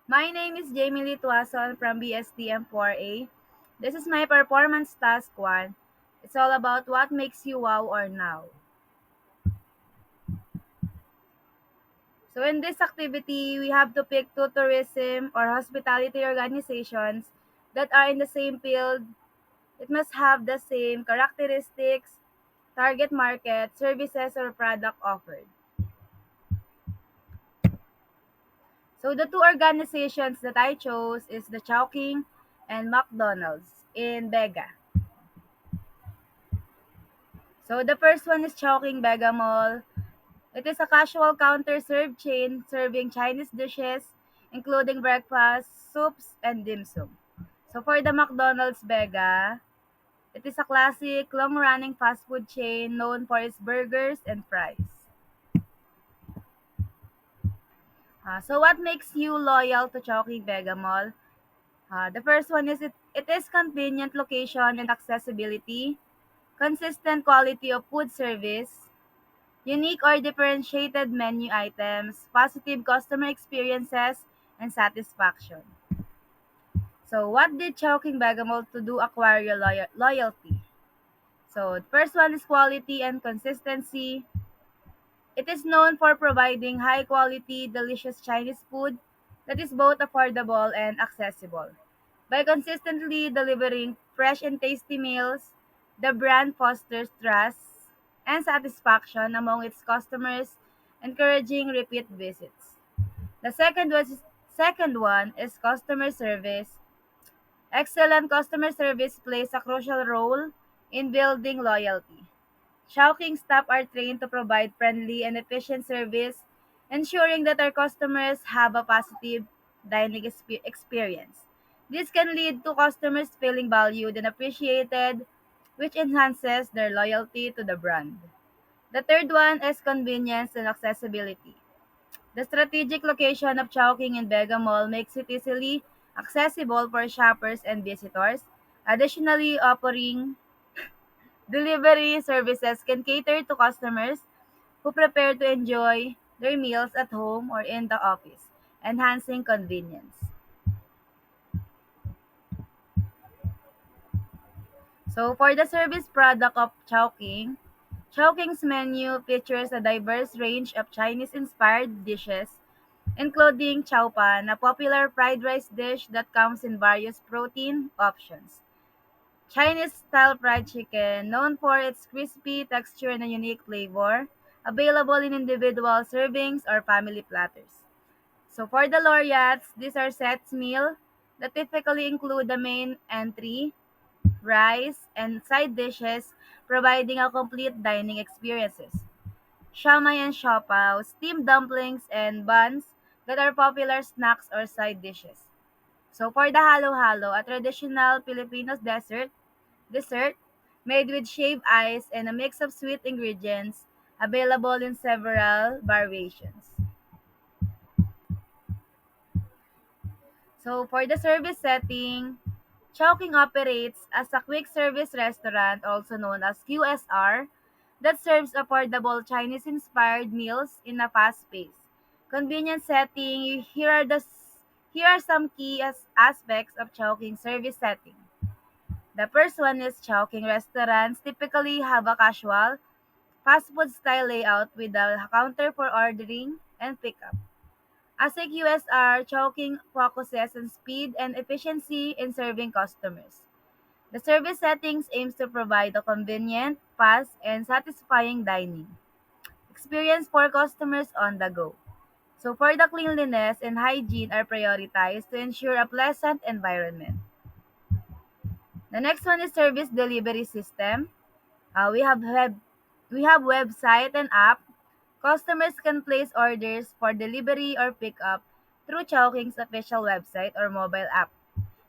My name is Jamie Lee Tuason from BSTM4A. This is my performance task 1. It's all about what makes you wow or now. So in this activity, we have to pick two tourism or hospitality organizations that are in the same field. It must have the same characteristics, target market, services, or product offered. So the two organizations that I chose is the Chowking and McDonald's in Vega. So the first one is Chowking Vega Mall. It is a casual counter-serve chain serving Chinese dishes, including breakfast, soups, and dim sum. So for the McDonald's Vega, it is a classic, long-running fast food chain known for its burgers and fries. So what makes you loyal to Chowking Vega Mall? The first one is it is convenient location and accessibility, consistent quality of food service, unique or differentiated menu items, positive customer experiences, and satisfaction. So, what did Chowking Bagamol to do acquire your loyalty? So, the first one is quality and consistency. It is known for providing high quality, delicious Chinese food that is both affordable and accessible. By consistently delivering fresh and tasty meals, the brand fosters trust and satisfaction among its customers, encouraging repeat visits. The second one is customer service. Excellent customer service plays a crucial role in building loyalty. Shouking staff are trained to provide friendly and efficient service, ensuring that our customers have a positive dining experience. This can lead to customers feeling valued and appreciated, which enhances their loyalty to the brand. The third one is convenience and accessibility. The strategic location of Chowking and Vega Mall makes it easily accessible for shoppers and visitors. Additionally, offering delivery services can cater to customers who prepare to enjoy their meals at home or in the office, enhancing convenience. So, for the service product of Chowking, Chowking's menu features a diverse range of Chinese-inspired dishes, including chow pan, a popular fried rice dish that comes in various protein options. Chinese-style fried chicken, known for its crispy texture and a unique flavor, available in individual servings or family platters. So for the laureates, these are sets meal that typically include the main entry, rice, and side dishes, providing a complete dining experiences. Siomai and siopaw, steamed dumplings, and buns that are popular snacks or side dishes. So for the halo-halo, a traditional Filipino dessert made with shaved ice and a mix of sweet ingredients, available in several variations. So for the service setting, Chowking operates as a quick service restaurant, also known as QSR, that serves affordable Chinese-inspired meals in a fast pace. Convenient setting, here are some key aspects of Chowking service setting. The first one is Chowking restaurants typically have a casual, fast food style layout with a counter for ordering and pickup. As a QSR, Chowking focuses on speed and efficiency in serving customers. The service settings aims to provide a convenient, fast, and satisfying dining experience for customers on the go. So for the cleanliness and hygiene are prioritized to ensure a pleasant environment. The next one is service delivery system. We have website and app. Customers can place orders for delivery or pickup through Chowking's official website or mobile app.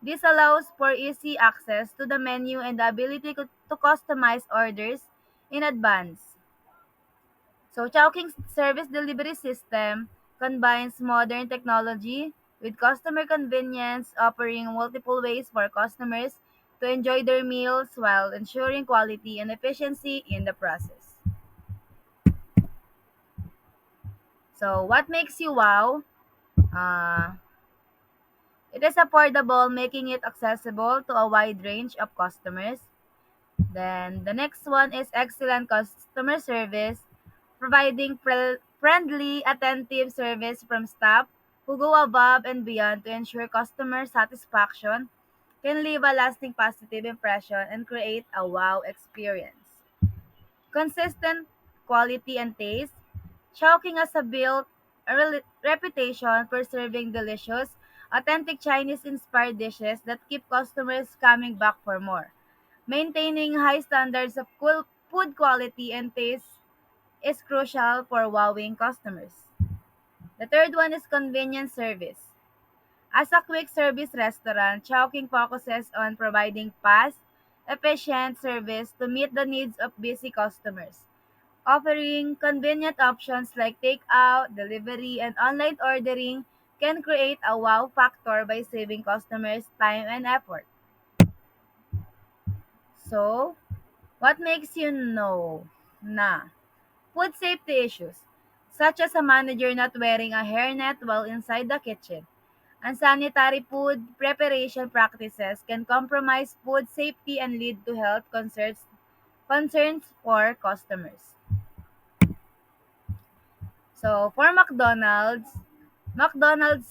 This allows for easy access to the menu and the ability to customize orders in advance. So Chowking's service delivery system combines modern technology with customer convenience, offering multiple ways for customers to enjoy their meals while ensuring quality and efficiency in the process. So what makes you wow? Uh, It is affordable, making it accessible to a wide range of customers. Then the next one is excellent customer service, providing friendly, attentive service from staff who go above and beyond to ensure customer satisfaction, can leave a lasting positive impression and create a wow experience. Consistent quality and taste, Chowking has built a reputation for serving delicious, authentic Chinese-inspired dishes that keep customers coming back for more. Maintaining high standards of food quality and taste is crucial for wowing customers. The third one is convenience service. As a quick service restaurant, Chowking focuses on providing fast, efficient service to meet the needs of busy customers. Offering convenient options like takeout, delivery, and online ordering can create a wow factor by saving customers time and effort. So, what makes you know na food safety issues, such as a manager not wearing a hairnet while inside the kitchen? Unsanitary food preparation practices can compromise food safety and lead to health concerns for customers. So, for McDonald's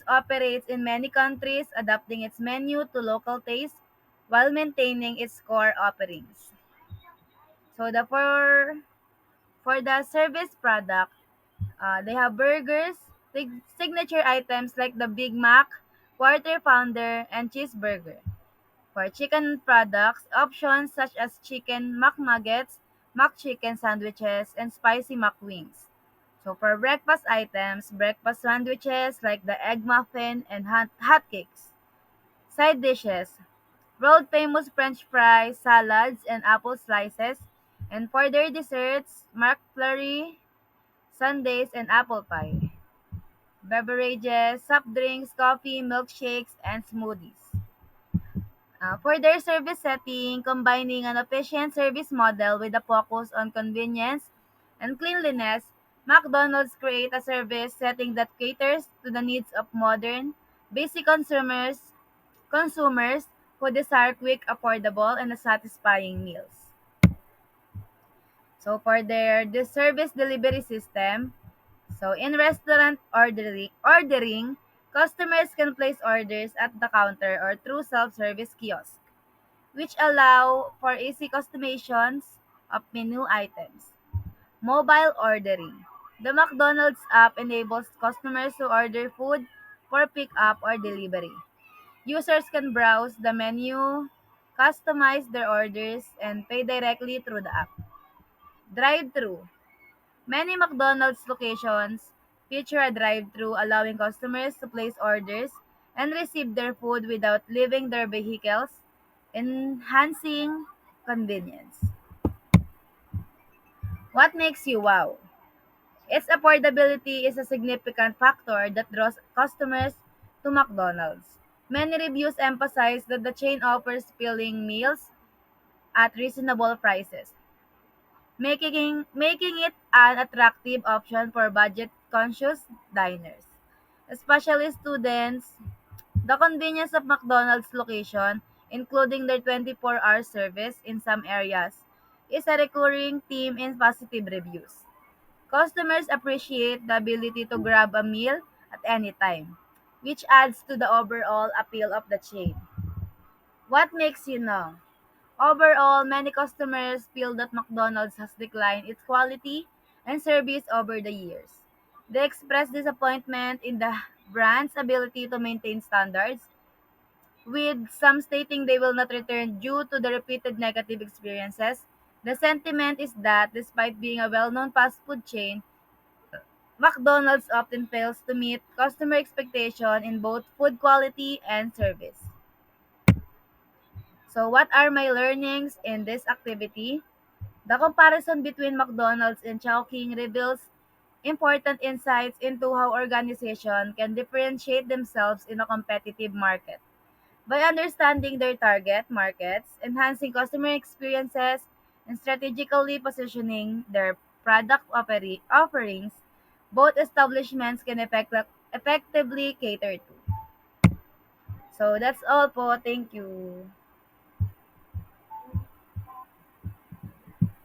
operates in many countries, adapting its menu to local tastes while maintaining its core offerings. So, for the service product, they have burgers, signature items like the Big Mac, Quarter Pounder, and Cheeseburger. For chicken products, options such as chicken McNuggets, McChicken sandwiches, and spicy McWings. So for breakfast items, breakfast sandwiches like the egg muffin and hotcakes. Side dishes, world famous French fries, salads, and apple slices. And for their desserts, McFlurry, sundaes, and apple pie. Beverages, soft drinks, coffee, milkshakes, and smoothies. For their service setting, combining an efficient service model with a focus on convenience and cleanliness, McDonald's create a service setting that caters to the needs of modern, basic consumers who desire quick, affordable, and satisfying meals. So for their service delivery system, so in restaurant ordering, customers can place orders at the counter or through self-service kiosks, which allow for easy customizations of menu items. Mobile ordering. The McDonald's app enables customers to order food for pickup or delivery. Users can browse the menu, customize their orders, and pay directly through the app. Drive-thru. Many McDonald's locations feature a drive-thru allowing customers to place orders and receive their food without leaving their vehicles, enhancing convenience. What makes you wow? Its affordability is a significant factor that draws customers to McDonald's. Many reviews emphasize that the chain offers filling meals at reasonable prices, making it an attractive option for budget-conscious diners, especially students. The convenience of McDonald's location, including their 24-hour service in some areas, is a recurring theme in positive reviews. Customers appreciate the ability to grab a meal at any time, which adds to the overall appeal of the chain. What makes you know? Overall, many customers feel that McDonald's has declined its quality and service over the years. They express disappointment in the brand's ability to maintain standards, with some stating they will not return due to the repeated negative experiences. The sentiment is that despite being a well-known fast food chain, McDonald's often fails to meet customer expectation in both food quality and service. So what are my learnings in this activity? The comparison between McDonald's and Chowking reveals important insights into how organizations can differentiate themselves in a competitive market. By understanding their target markets, enhancing customer experiences, and strategically positioning their offerings, both establishments can effectively cater to. So that's all po. Thank you.